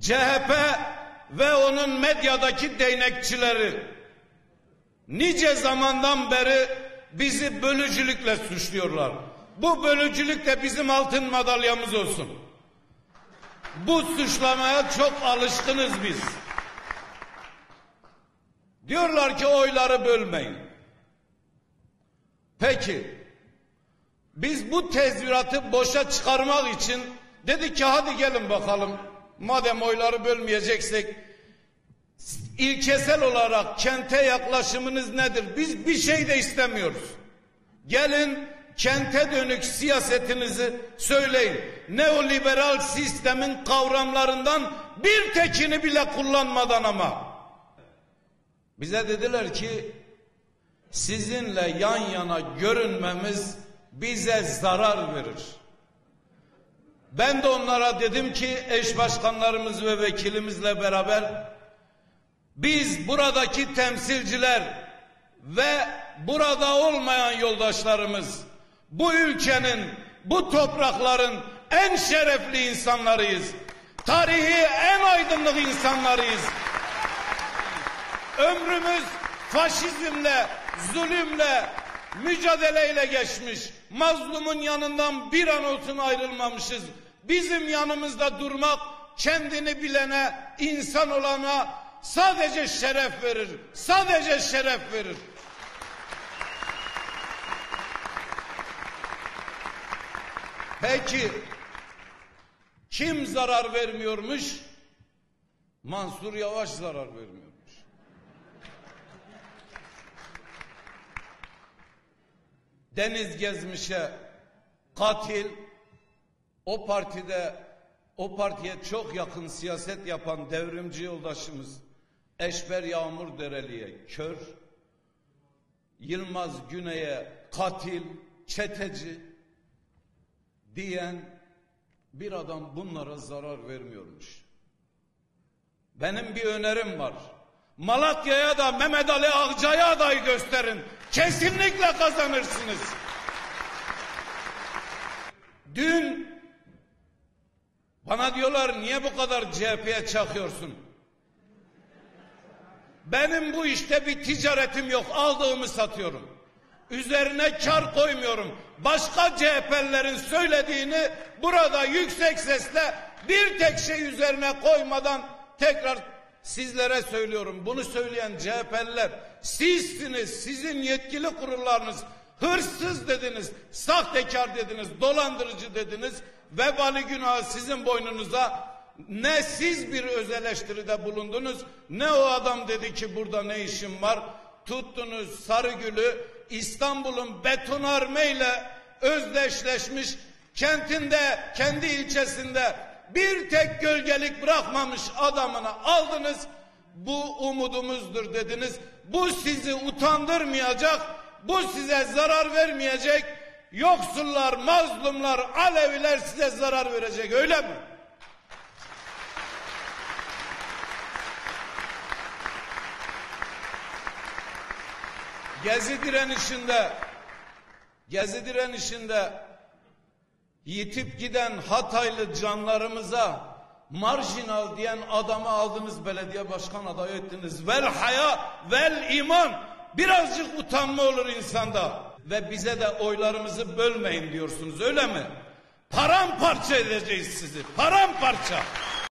CHP ve onun medyadaki değnekçileri nice zamandan beri bizi bölücülükle suçluyorlar. Bu bölücülük de bizim altın madalyamız olsun. Bu suçlamaya çok alışkınız biz. Diyorlar ki oyları bölmeyin. Peki, biz bu tezviratı boşa çıkarmak için dedik ki hadi gelin bakalım. Madem oyları bölmeyeceksek, ilkesel olarak kente yaklaşımınız nedir? Biz bir şey de istemiyoruz. Gelin kente dönük siyasetinizi söyleyin. Neoliberal sistemin kavramlarından bir tekini bile kullanmadan ama. Bize dediler ki sizinle yan yana görünmemiz bize zarar verir. Ben de onlara dedim ki eş başkanlarımız ve vekilimizle beraber biz buradaki temsilciler ve burada olmayan yoldaşlarımız bu ülkenin, bu toprakların en şerefli insanlarıyız. Tarihi en aydınlık insanlarıyız. Ömrümüz faşizmle, zulümle, mücadeleyle geçmiş. Mazlumun yanından bir an olsun ayrılmamışız. Bizim yanımızda durmak kendini bilene, insan olana sadece şeref verir. Sadece şeref verir. Peki kim zarar vermiyormuş? Mansur Yavaş zarar vermiyormuş. Deniz Gezmiş'e katil, o partiye çok yakın siyaset yapan devrimci yoldaşımız Eşber Yağmurdereli'ye kör, Yılmaz Güney'e katil, çeteci diyen bir adam bunlara zarar vermiyormuş. Benim bir önerim var. Malatya'ya da Mehmet Ali Ağcay'a aday gösterin. Kesinlikle kazanırsınız. Dün bana diyorlar niye bu kadar CHP'ye çakıyorsun? Benim bu işte bir ticaretim yok. Aldığımı satıyorum. Üzerine kar koymuyorum. Başka CHP'lilerin söylediğini burada yüksek sesle bir tek şey üzerine koymadan tekrar sizlere söylüyorum. Bunu söyleyen CHP'liler sizsiniz. Sizin yetkili kurullarınız hırsız dediniz, sahtekar dediniz, dolandırıcı dediniz. Vebali günahı sizin boynunuza. Ne siz bir öz eleştiride bulundunuz, ne o adam dedi ki burada ne işim var. Tuttunuz Sarıgül'ü İstanbul'un betonarmeyle özdeşleşmiş kentinde, kendi ilçesinde bir tek gölgelik bırakmamış adamını aldınız. Bu umudumuzdur dediniz. Bu sizi utandırmayacak, bu size zarar vermeyecek. Yoksullar, mazlumlar, Aleviler size zarar verecek, öyle mi? Gezi direnişinde yitip giden Hataylı canlarımıza marjinal diyen adamı aldınız, belediye başkan adayı ettiniz. Vel haya vel iman, birazcık utanma olur insanda. Ve bize de oylarımızı bölmeyin diyorsunuz, öyle mi? Paramparça edeceğiz sizi, paramparça.